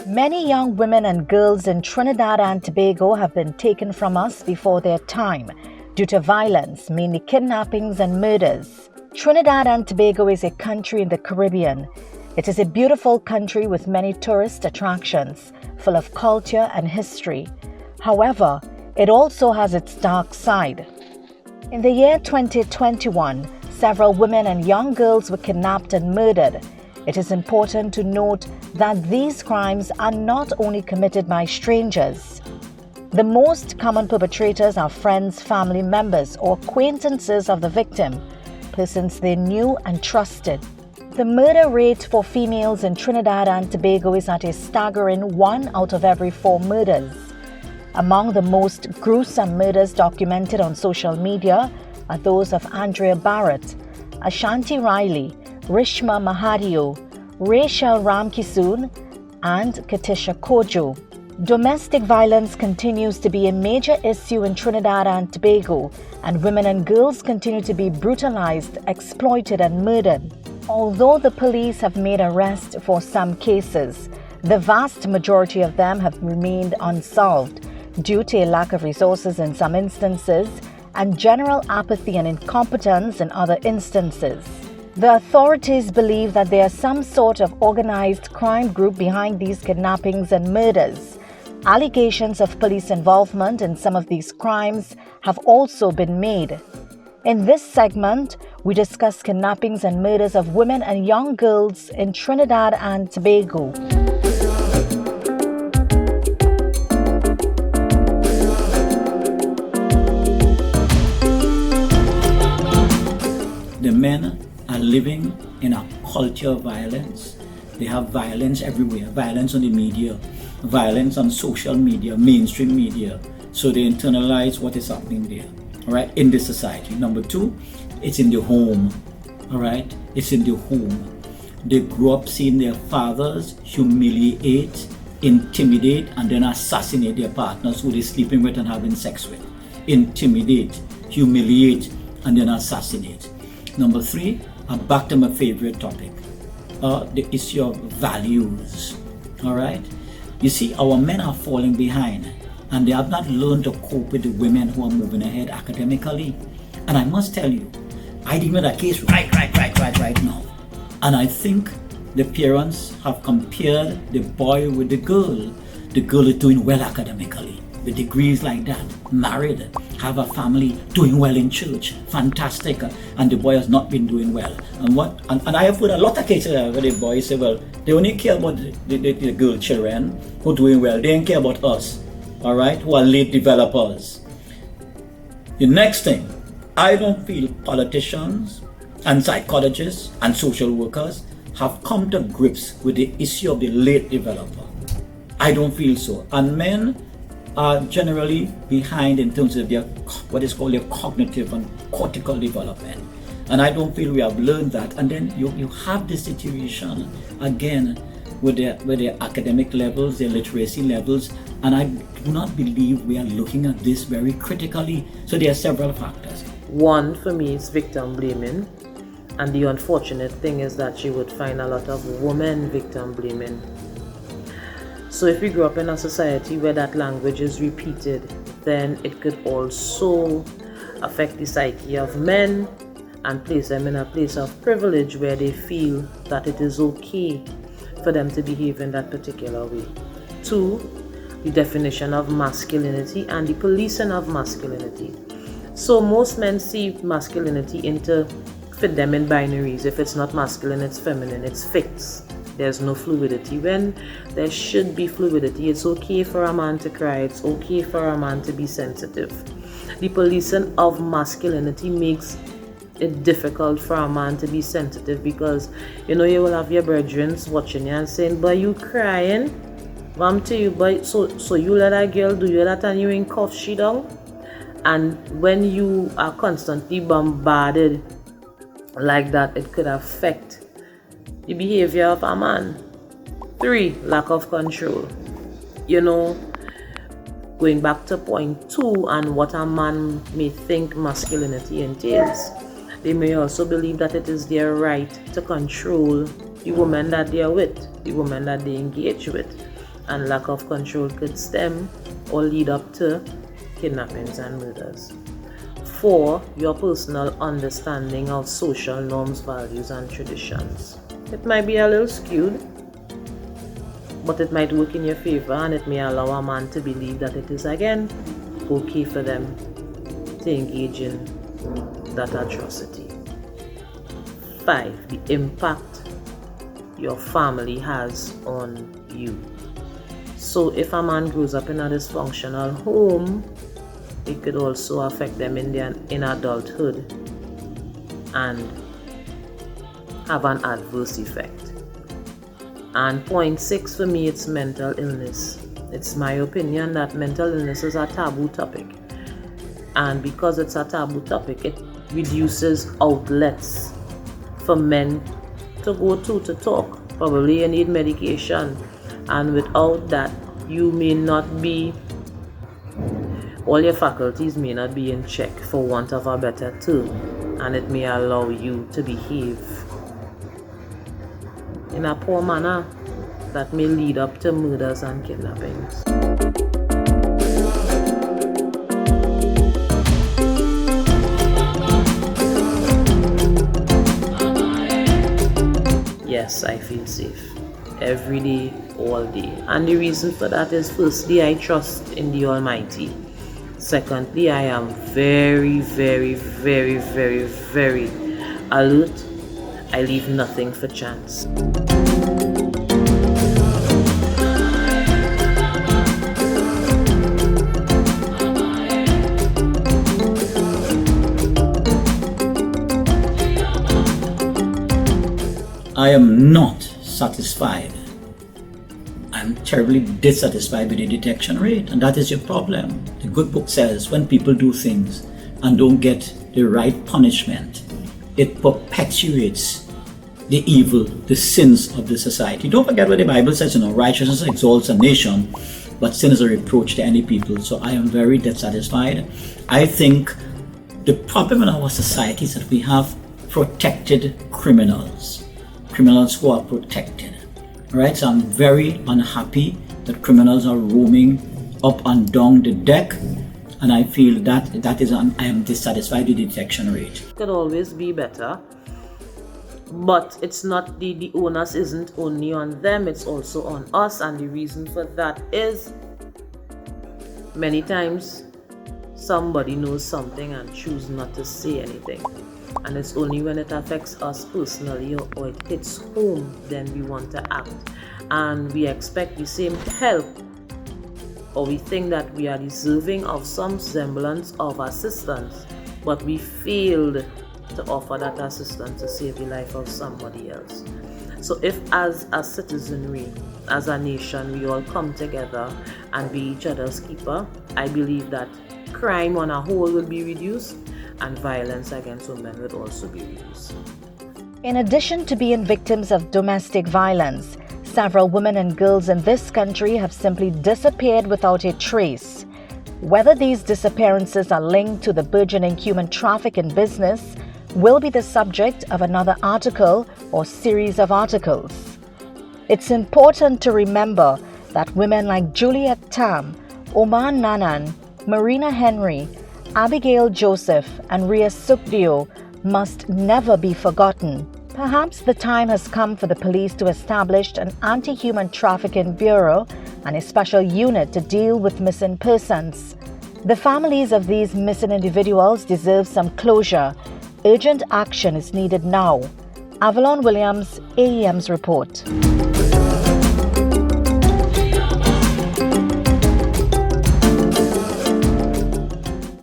Many young women and girls in Trinidad and Tobago have been taken from us before their time due to violence, mainly kidnappings and murders. Trinidad and Tobago is a country in the Caribbean. It is a beautiful country with many tourist attractions, full of culture and history. However, it also has its dark side. In the year 2021, several women and young girls were kidnapped and murdered. It is important to note that these crimes are not only committed by strangers. The most common perpetrators are friends, family members, or acquaintances of the victim, persons they knew and trusted. The murder rate for females in Trinidad and Tobago is at a staggering 1 out of every 4 murders. Among the most gruesome murders documented on social media are those of Andrea Bharatt, Ashanti Riley, Reshma Mahadeo, Rachael Ramkissoon, and Keithisha Cudjoe. Domestic violence continues to be a major issue in Trinidad and Tobago, and women and girls continue to be brutalized, exploited, and murdered. Although the police have made arrests for some cases, the vast majority of them have remained unsolved due to a lack of resources in some instances and general apathy and incompetence in other instances. The authorities believe that there is some sort of organized crime group behind these kidnappings and murders. Allegations of police involvement in some of these crimes have also been made. In this segment, we discuss kidnappings and murders of women and young girls in Trinidad and Tobago. The men are living in a culture of violence. They have violence everywhere, violence on the media, violence on social media, mainstream media. So they internalize what is happening there, all right, in the society. Number 2, it's in the home, all right? It's in the home. They grew up seeing their fathers humiliate, intimidate, and then assassinate their partners who they're sleeping with and having sex with. Intimidate, humiliate, and then assassinate. Number 3, I'm back to my favorite topic, the issue of values, all right? You see, our men are falling behind and they have not learned to cope with the women who are moving ahead academically. And I must tell you, I deal with a case right now. And I think the parents have compared the boy with the girl. The girl is doing well academically, with degrees like that, married, have a family, doing well in church, fantastic, and the boy has not been doing well. And I have heard a lot of cases where the boys say, well, they only care about the girl children who are doing well. They don't care about us, all right, who are late developers. The next thing, I don't feel politicians and psychologists and social workers have come to grips with the issue of the late developer. I don't feel so. And men are generally behind in terms of their what is called their cognitive and cortical development. And I don't feel we have learned that. And then you have this situation again with their academic levels, their literacy levels, and I do not believe we are looking at this very critically. So there are several factors. One for me is victim blaming, and the unfortunate thing is that you would find a lot of women victim blaming. So if we grow up in a society where that language is repeated, then it could also affect the psyche of men and place them in a place of privilege where they feel that it is okay for them to behave in that particular way. 2, the definition of masculinity and the policing of masculinity. So most men see masculinity into fit them in binaries. If it's not masculine, it's feminine, it's fixed. There's no fluidity. When there should be fluidity, it's okay for a man to cry, it's okay for a man to be sensitive. The policing of masculinity makes it difficult for a man to be sensitive because, you know, you will have your brethren watching you and saying, "But you crying? Mom to you, but so you let a girl do you that and you in cuff she down?" And when you are constantly bombarded like that, it could affect the behavior of a man. 3, lack of control. You know, going back to point 2 and what a man may think masculinity entails, they may also believe that it is their right to control the woman that they are with, the woman that they engage with. and lack of control could stem or lead up to kidnappings and murders. 4. Your personal understanding of social norms, values, and traditions. It might be a little skewed, but it might work in your favor, and it may allow a man to believe that it is again okay for them to engage in that atrocity. 5. The impact your family has on you. So if a man grows up in a dysfunctional home, it could also affect them in adulthood and have an adverse effect. And point 6 for me, it's mental illness. It's my opinion that mental illness is a taboo topic, and because it's a taboo topic, it reduces outlets for men to go to talk. Probably you need medication, and without that you may not be, all your faculties may not be in check, for want of a better term, and it may allow you to behave in a poor manner that may lead up to murders and kidnappings. Yes, I feel safe every day, all day. And the reason for that is, firstly, I trust in the Almighty. Secondly, I am very, very, very, very, very alert. I leave nothing for chance. I am not satisfied. I'm terribly dissatisfied with the detection rate, and that is your problem. The good book says when people do things and don't get the right punishment, it perpetuates the evil, the sins of the society. Don't forget what the Bible says, righteousness exalts a nation, but sin is a reproach to any people. So I am very dissatisfied. I think the problem in our society is that we have protected criminals who are protected. Right? So I'm very unhappy that criminals are roaming up and down the deck, and I feel that I am dissatisfied with the detection rate. Could always be better, but it's not, the onus isn't only on them, it's also on us. And the reason for that is, many times somebody knows something and choose not to say anything, and it's only when it affects us personally or it hits home then we want to act, and we expect the same help, or we think that we are deserving of some semblance of assistance, but we failed to offer that assistance to save the life of somebody else. So if as a citizenry, as a nation, we all come together and be each other's keeper, I believe that crime on a whole will be reduced, and violence against women would also be reduced. In addition to being victims of domestic violence, several women and girls in this country have simply disappeared without a trace. Whether these disappearances are linked to the burgeoning human trafficking business will be the subject of another article or series of articles. It's important to remember that women like Juliet Tam, Omah Nanan, Marina Henry, Abigail Joseph, and Ria Sookdeo must never be forgotten. Perhaps the time has come for the police to establish an anti-human trafficking bureau and a special unit to deal with missing persons. The families of these missing individuals deserve some closure. Urgent action is needed now. Avellon Williams, AEM's report.